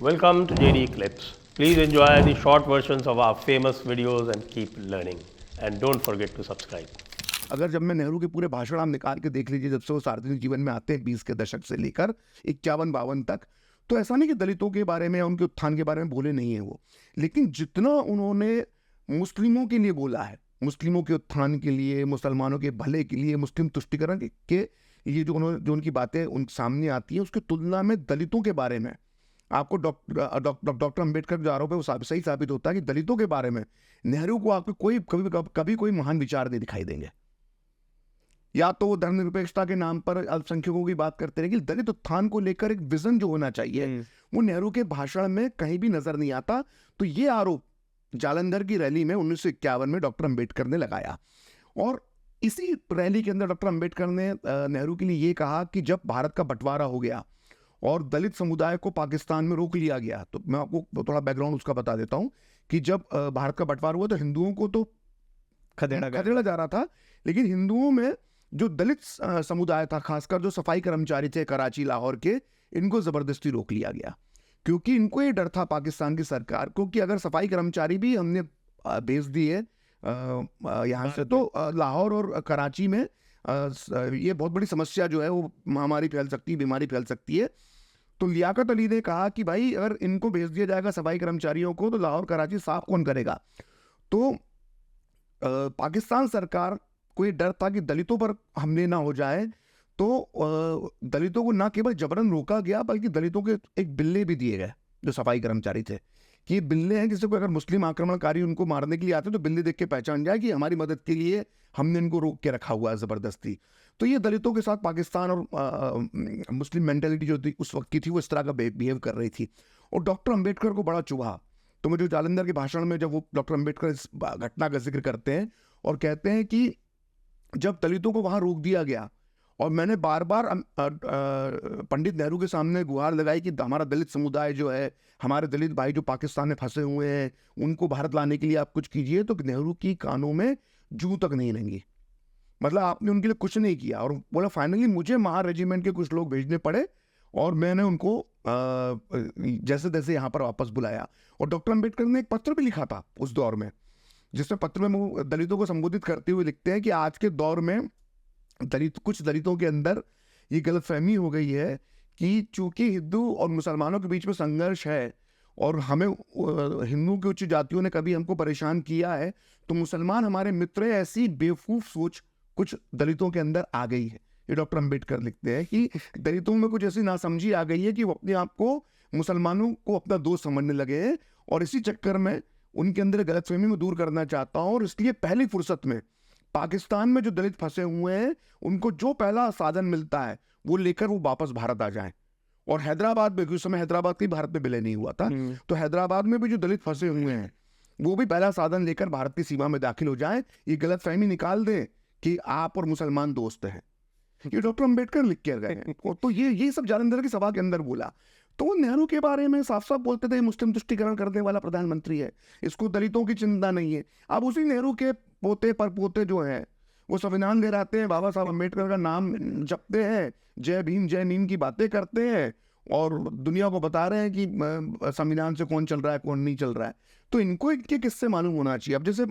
Welcome to JD Clips. Please enjoy the short versions of our famous videos and keep learning. And don't forget to subscribe. अगर जब मैं नेहरू के पूरे भाषण आप निकाल के देख लीजिए, जब से वो सार्वजनिक जीवन में आते हैं 20 के दशक से लेकर 51-52 तक, तो ऐसा नहीं कि दलितों के बारे में या उनके उत्थान के बारे में बोले नहीं है वो, लेकिन जितना उन्होंने मुस्लिमों के लिए बोला है, मुस्लिमों के उत्थान के लिए, मुसलमानों के भले के लिए, मुस्लिम तुष्टिकरण के ये जो उनकी बातें उन सामने आती है, उसकी तुलना में दलितों के बारे में आपको डॉक्टर अंबेडकर जो आरोप है वो सही साबित होता है कि दलितों के बारे में नेहरू को आपको कभी कोई महान विचार नहीं दिखाई देंगे। या तो वो धर्मनिरपेक्षता के नाम पर अल्पसंख्यकों की बात करते रहे, कि दलित उत्थान को लेकर एक विजन जो होना चाहिए वो नेहरू के भाषण में कहीं भी नजर नहीं आता। तो ये आरोप जालंधर की रैली में 1951 में डॉक्टर अंबेडकर ने लगाया, और इसी रैली के अंदर डॉक्टर अंबेडकर ने नेहरू के लिए ये कहा कि जब भारत का बंटवारा हो गया और दलित समुदाय को पाकिस्तान में रोक लिया गया, तो मैं आपको थोड़ा बैकग्राउंड उसका बता देता हूँ कि जब भारत का बंटवारा हुआ तो हिंदुओं को तो खदेड़ा जा रहा था, लेकिन हिंदुओं में जो दलित समुदाय था, खासकर जो सफाई कर्मचारी थे कराची लाहौर के, इनको जबरदस्ती रोक लिया गया, क्योंकि इनको ये डर था पाकिस्तान की सरकार को कि अगर सफाई कर्मचारी भी हमने भेज दिए यहाँ से तो लाहौर और कराची में ये बहुत बड़ी समस्या जो है वो महामारी फैल सकती है, बीमारी फैल सकती है। तो लियाकत अली ने कहा कि भाई अगर इनको भेज दिया जाएगा सफाई कर्मचारियों को, तो लाहौर कराची साफ कौन करेगा। तो पाकिस्तान सरकार को ये डर था कि दलितों पर हमले ना हो जाए, तो दलितों को ना केवल जबरन रोका गया बल्कि दलितों के एक बिल्ले भी दिए गए जो सफाई कर्मचारी थे, कि ये बिल्ले हैं, किसी को अगर मुस्लिम आक्रमणकारी उनको मारने के लिए आते तो बिल्ले देख के पहचान जाए कि हमारी मदद के लिए हमने इनको रोक के रखा हुआ है जबरदस्ती। तो ये दलितों के साथ पाकिस्तान और मुस्लिम मेंटेलिटी जो थी उस वक्त की थी वो इस तरह का बिहेव कर रही थी, और डॉक्टर अंबेडकर को बड़ा चुभा। तो मुझे जालंधर के भाषण में जब वो डॉक्टर अंबेडकर इस घटना का जिक्र करते हैं और कहते हैं कि जब दलितों को वहां रोक दिया गया और मैंने बार बार पंडित नेहरू के सामने गुहार लगाई कि हमारा दलित समुदाय जो है, हमारे दलित भाई जो पाकिस्तान में फंसे हुए हैं, उनको भारत लाने के लिए आप कुछ कीजिए, तो नेहरू की कानों में जूं तक नहीं रहेंगी। मतलब आपने उनके लिए कुछ नहीं किया, और बोला फाइनली मुझे महार रेजिमेंट के कुछ लोग भेजने पड़े और मैंने उनको जैसे तैसे यहाँ पर वापस बुलाया। और डॉक्टर अंबेडकर ने एक पत्र भी लिखा था उस दौर में, जिसमें पत्र में वो दलितों को संबोधित करते हुए लिखते हैं कि आज के दौर में कुछ दलितों के अंदर ये गलतफहमी हो गई है कि चूंकि हिंदू और मुसलमानों के बीच में संघर्ष है और हमें हिंदू की उच्च जातियों ने कभी हमको परेशान किया है, तो मुसलमान हमारे मित्र है, ऐसी बेवकूफ सोच कुछ दलितों के अंदर आ गई है। ये डॉक्टर अंबेडकर लिखते हैं कि दलितों में कुछ ऐसी नासमझी आ गई है कि वो अपने आप को मुसलमानों को अपना दोस्त समझने लगे हैं, और इसी चक्कर में उनके अंदर गलतफहमी में दूर करना चाहता हूं, और इसलिए पहली फुर्सत में पाकिस्तान में जो दलित फंसे हुए हैं उनको जो पहला साधन मिलता है वो लेकर वो वापस भारत आ जाएं। और हैदराबाद में, उस समय हैदराबाद की भारत में विलय नहीं हुआ था, तो हैदराबाद में भी जो दलित फंसे हुए हैं वो भी पहला साधन लेकर भारत की सीमा में दाखिल हो जाएं, ये गलतफहमी निकाल दें कि आप और मुसलमान दोस्त हैं। ये डॉक्टर अंबेडकर लिख के गए हैं। तो ये सब जालंधर की सभा के अंदर बोला। तो नेहरू के बारे में साफ साफ बोलते थे मुस्लिम तुष्टिकरण करने वाला प्रधानमंत्री है, इसको दलितों की चिंता नहीं है। अब उसी नेहरू के पोते पर पोते जो हैं वो संविधान दे रहते हैं, बाबा साहब अंबेडकर का नाम जपते हैं, जय भीम जय नीम की बातें करते हैं, और दुनिया को बता रहे हैं कि संविधान से कौन चल रहा है कौन नहीं चल रहा है। तो इनको इनके किससे मालूम होना चाहिए। अब जैसे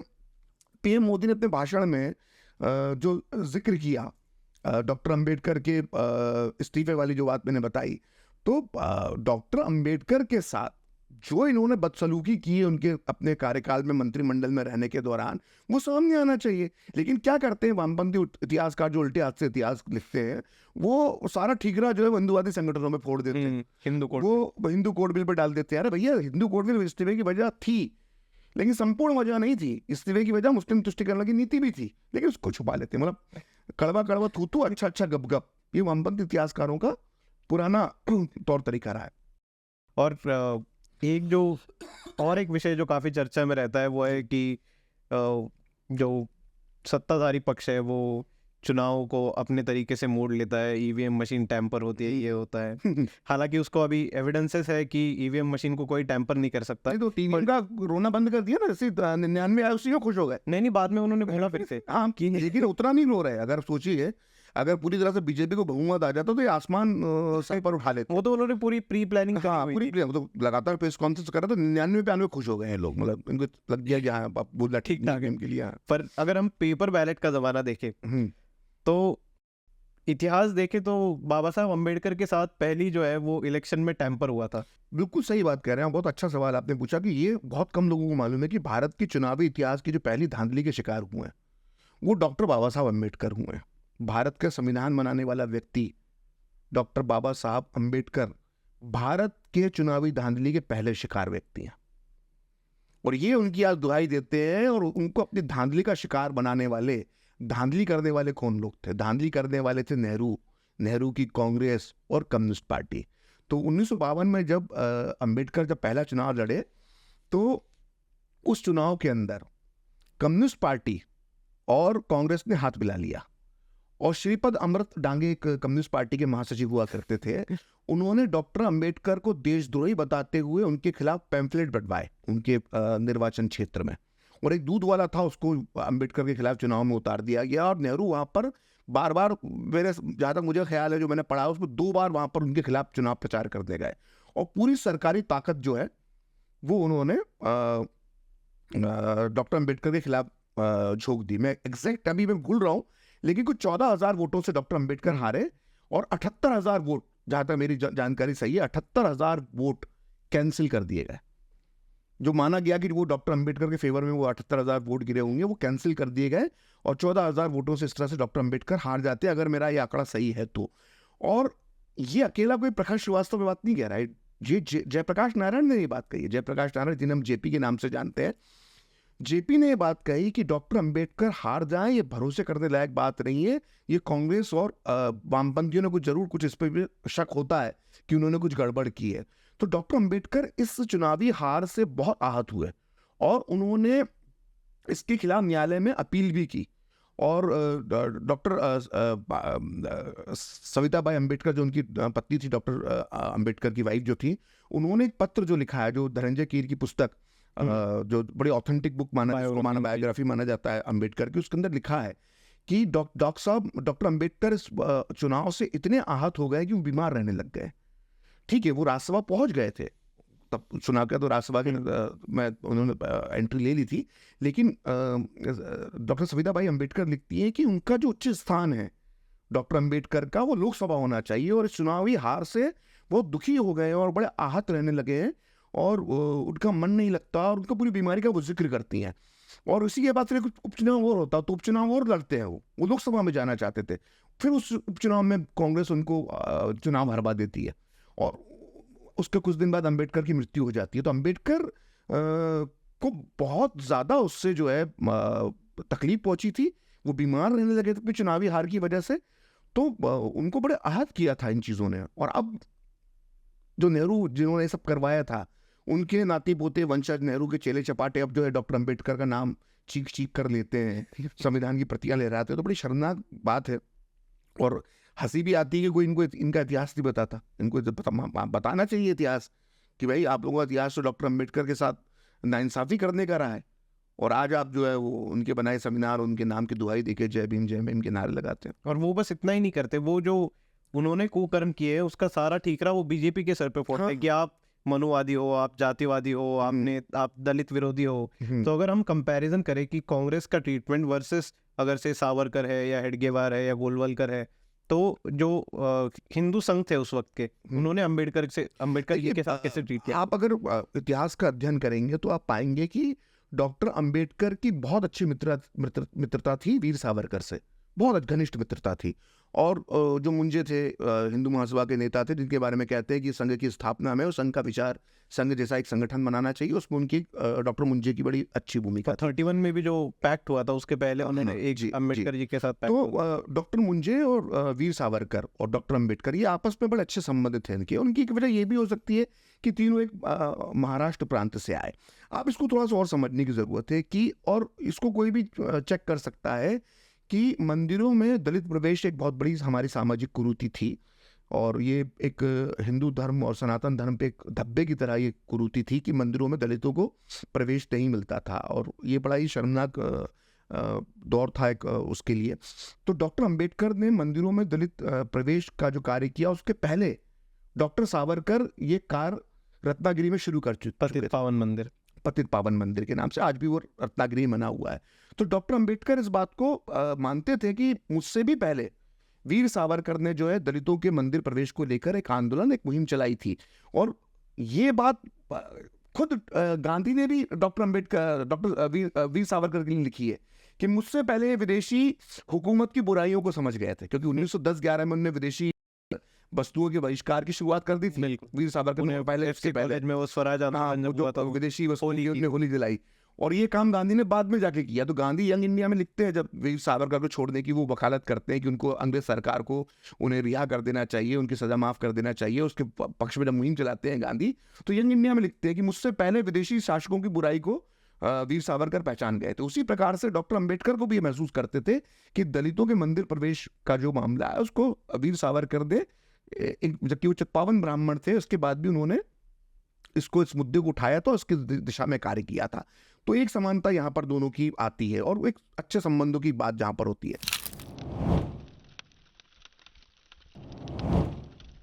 पीएम मोदी ने अपने भाषण में जो जिक्र किया डॉक्टर अंबेडकर के इस्तीफे वाली जो बात मैंने बताई, तो डॉक्टर अंबेडकर के साथ जो इन्होंने बदसलूकी की है उनके अपने कार्यकाल में मंत्रिमंडल में रहने के दौरान, वो सामने आना चाहिए। लेकिन क्या करते हैं वामपंथी इतिहासकार जो उल्टे हाथ से इतिहास लिखते हैं, वो सारा ठीकरा जो है हिंदुवादी संगठनों में फोड़ देते हैं, वो हिंदू कोड बिल पर डाल देते हैं। अरे भैया, हिंदू कोड बिल इस्तीफे की वजह थी, लेकिन संपूर्ण वजह नहीं थी। इस्तीफे की वजह मुस्लिम तुष्टिकरण की नीति भी थी, लेकिन उसको छुपा लेते हैं। मतलब कड़वा कड़वा थूथू, अच्छा अच्छा गप, ये वामपंथी इतिहासकारों का पुराना तौर तरीका रहा है। और एक विषय जो काफी चर्चा में रहता है वो है कि जो सत्ताधारी पक्ष है वो चुनाव को अपने तरीके से मोड़ लेता है, ईवीएम मशीन टैंपर होती है, ये होता है। हालांकि उसको अभी एविडेंसेस है कि ईवीएम मशीन को कोई टैंपर नहीं कर सकता। तो टीवी का रोना बंद कर दिया ना, जैसे 99 आया उसी में खुश हो गए। नहीं, बाद में उन्होंने बोला फिर से हाँ, लेकिन उतना नहीं रो रहे। अगर सोचिए अगर पूरी तरह से बीजेपी को बहुमत आ जाता तो ये आसमान सर पर उठा लेते। वो तो उन्होंने पूरी प्री प्लानिंग हाँ पूरी तो लगातार प्रेस कॉन्फ्रेंस कर रहे तो 99 पे खुश हो गए हैं लोग, मतलब इनको लग गया कि हाँ बोला ठीक ठाक है इनके लिए। हाँ। पर अगर हम पेपर बैलेट का जमाना देखें तो इतिहास देखें तो बाबा साहब अम्बेडकर के साथ पहली जो है वो इलेक्शन में टैंपर हुआ था। बिल्कुल सही बात कह रहे हैं, बहुत अच्छा सवाल आपने पूछा कि ये बहुत कम लोगों को मालूम है कि भारत के चुनावी इतिहास की जो पहली धांधली के शिकार हुए हैं वो डॉक्टर बाबा साहब अम्बेडकर हुए हैं। भारत का संविधान बनाने वाला व्यक्ति डॉक्टर बाबा साहब अम्बेडकर भारत के चुनावी धांधली के पहले शिकार व्यक्ति हैं, और ये उनकी आज दुहाई देते हैं। और उनको अपनी धांधली का शिकार बनाने वाले, धांधली करने वाले कौन लोग थे? धांधली करने वाले थे नेहरू की कांग्रेस और कम्युनिस्ट पार्टी। तो 1952 में जब अंबेडकर जब पहला चुनाव लड़े तो उस चुनाव के अंदर कम्युनिस्ट पार्टी और कांग्रेस ने हाथ मिला लिया, और श्रीपद अमृत डांगे एक कम्युनिस्ट पार्टी के महासचिव हुआ करते थे, उन्होंने डॉक्टर अंबेडकर को देशद्रोही बताते हुए उनके खिलाफ पैम्फलेट बंटवाए उनके निर्वाचन क्षेत्र में। और एक दूध वाला था, उसको अंबेडकर के खिलाफ चुनाव में उतार दिया गया, और नेहरू वहां पर बार बार, मेरे जहाँ तक मुझे ख्याल है जो मैंने पढ़ा उसमें 2 बार वहां पर उनके खिलाफ चुनाव प्रचार करने गए, और पूरी सरकारी ताकत जो है वो उन्होंने डॉक्टर अंबेडकर के खिलाफ झोंक दी। मैं एग्जैक्ट अभी मैं भूल रहा हूँ, लेकिन कुछ 14,000 वोटों से डॉक्टर अंबेडकर हारे, और 78,000 वोट, जहां तक मेरी जानकारी सही है, 78,000 वोट कैंसिल कर दिए गए। जो माना गया कि वो डॉक्टर अंबेडकर के फेवर में वो 78,000 वोट गिरे होंगे, वो कैंसिल कर दिए गए, और 14,000 वोटों से इस तरह से डॉक्टर अंबेडकर हार जाते, अगर मेरा ये आंकड़ा सही है तो। और ये अकेला कोई प्रकाश श्रीवास्तव में बात नहीं कह रहा है, ये जयप्रकाश नारायण ने ये बात कही है। जयप्रकाश नारायण, जिन्हें हम जेपी के नाम से जानते हैं, जेपी ने ये बात कही कि डॉक्टर अंबेडकर हार जाएं ये भरोसे करने लायक बात नहीं है। ये कांग्रेस और वामपंथियों ने कुछ जरूर कुछ इस पर भी शक होता है कि उन्होंने कुछ गड़बड़ की है। तो डॉक्टर अंबेडकर इस चुनावी हार से बहुत आहत हुए, और उन्होंने इसके खिलाफ न्यायालय में अपील भी की। और डॉक्टर सविताबाई अंबेडकर, जो उनकी पत्नी थी, डॉक्टर अंबेडकर की वाइफ जो थी, उन्होंने एक पत्र जो लिखा है, जो धनंजय कीर की पुस्तक, जो बड़ी ऑथेंटिक बुक माना बायोग्राफी माना जाता है अंबेडकर की, उसके अंदर लिखा है कि डॉक्टर साहब, डॉक्टर अंबेडकर इस चुनाव से इतने आहत हो गए कि वो बीमार रहने लग गए। ठीक है, वो राज्यसभा पहुंच गए थे, तब चुनाव का तो राज्यसभा के में उन्होंने एंट्री ले ली थी, लेकिन डॉक्टर सविताबाई अंबेडकर लिखती है कि उनका जो उच्च स्थान है डॉक्टर अंबेडकर का, वो लोकसभा होना चाहिए, और इस चुनावी हार से वो दुखी हो गए और बड़े आहत रहने लगे हैं, और उनका मन नहीं लगता, और उनका पूरी बीमारी का वो जिक्र करती हैं। और उसी के बाद फिर उपचुनाव और होता, तो उपचुनाव और लड़ते हैं, वो लोकसभा में जाना चाहते थे, फिर उस उपचुनाव में कांग्रेस उनको चुनाव हरवा देती है, और उसके कुछ दिन बाद अंबेडकर की मृत्यु हो जाती है। तो अंबेडकर को बहुत ज़्यादा उससे जो है तकलीफ पहुंची थी, वो बीमार रहने लगे थे अपनी चुनावी हार की वजह से, तो उनको बड़े आहत किया था इन चीज़ों ने। और अब जो नेहरू, जिन्होंने सब करवाया था, उनके नाती पोते वंशज, नेहरू के चेले चपाटे, अब जो है डॉक्टर अंबेडकर का नाम चीख चीख कर लेते हैं, संविधान की प्रतियां ले रहे थे, तो बड़ी शर्मनाक बात है। और हंसी भी आती है कि कोई इनको इनका इतिहास नहीं बताता। इनको बताना चाहिए इतिहास, कि भाई आप लोगों का इतिहास तो डॉक्टर अंबेडकर के साथ नाइंसाफ़ी करने का रहा है, और आज आप जो है वो उनके बनाए सेमिनार, उनके नाम की दुहाई देके जय भीम के नारे लगाते हैं। और वो बस इतना ही नहीं करते, वो जो उन्होंने कुकर्म किए है उसका सारा ठीकरा वो बीजेपी के सर पे फोड़ते हैं। कि आप मनुवादी हो, आप जातिवादी हो, आप दलित विरोधी हो। तो अगर हम कंपैरिजन करें कि कांग्रेस का ट्रीटमेंट वर्सेस अगर से सावरकर है या हेडगेवार है या गोलवलकर है, तो जो हिंदू संघ थे उस वक्त के, उन्होंने अंबेडकर जी के साथ कैसे ट्रीट किया? आप अगर इतिहास का अध्ययन करेंगे तो आप पाएंगे कि डॉक्टर अंबेडकर की बहुत अच्छी मित्रता थी वीर सावरकर से, बहुत घनिष्ठ मित्रता थी। और जो मुंजे थे, हिंदू महासभा के नेता थे, जिनके बारे में कहते हैं कि संघ की स्थापना में और संघ का विचार संघ जैसा एक संगठन बनाना चाहिए, उसमें उनकी डॉक्टर मुंजे की बड़ी अच्छी भूमिका। 31 में भी जो पैक्ट हुआ था उसके पहले उन्होंने एक अंबेडकर जी के साथ पैक्ट। तो डॉक्टर मुंजे और वीर सावरकर और डॉक्टर अंबेडकर ये आपस में बड़े अच्छे संबंध थे इनके। उनकी एक वजह ये भी हो सकती है कि तीनों एक महाराष्ट्र प्रांत से आए। आप इसको थोड़ा सा और समझने की जरूरत है कि, और इसको कोई भी चेक कर सकता है कि मंदिरों में दलित प्रवेश एक बहुत बड़ी हमारी सामाजिक कुरीति थी, और ये एक हिंदू धर्म और सनातन धर्म पे एक धब्बे की तरह ये कुरीति थी कि मंदिरों में दलितों को प्रवेश नहीं मिलता था। और ये बड़ा ही शर्मनाक दौर था एक उसके लिए। तो डॉक्टर अंबेडकर ने मंदिरों में दलित प्रवेश का जो कार्य किया, उसके पहले डॉक्टर सावरकर ये कार्य रत्नागिरी में शुरू कर चुके पतित थे, पावन मंदिर। पतित पावन मंदिर के नाम से आज भी वो रत्नागिरी में बना हुआ है। तो डॉक्टर अंबेडकर इस बात को मानते थे कि मुझसे भी पहले वीर सावरकर ने जो है दलितों के मंदिर प्रवेश को लेकर एक आंदोलन, एक मुहिम चलाई थी। और ये बात खुद गांधी ने भी डॉक्टर वीर सावरकर के लिए लिखी है कि मुझसे पहले विदेशी हुकूमत की बुराइयों को समझ गए थे, क्योंकि 1910-11 में उन्होंने विदेशी वस्तुओं के बहिष्कार की शुरुआत कर दी थी। बिल्कुल। वीर सावरकर ने पहले, इसके पहले कॉलेज में वो स्वराज आंदोलन जब हुआ था, जो विदेशी वस्तुओं की उन्होंने होली जलाई, और ये काम गांधी ने बाद में जाके किया। तो गांधी यंग इंडिया में लिखते हैं, जब वीर सावरकर को छोड़ने की वो वकालत करते हैं कि उनको अंग्रेज सरकार को उन्हें रिहा कर देना चाहिए, उनकी सजा माफ कर देना चाहिए, उसके पक्ष में जब मुहिम चलाते हैं गांधी, तो यंग इंडिया में लिखते हैं कि मुझसे पहले विदेशी शासकों की बुराई को वीर सावरकर पहचान गए थे। उसी प्रकार से डॉक्टर अंबेडकर को भी ये महसूस करते थे कि दलितों के मंदिर प्रवेश का जो मामला है उसको वीर सावरकर ने, जबकि वो चतपावन ब्राह्मण थे, उसके बाद भी उन्होंने इसको, इस मुद्दे को उठाया था, उसकी दिशा में कार्य किया था। तो एक समानता यहाँ पर दोनों की आती है और एक अच्छे संबंधों की बात जहाँ पर होती है।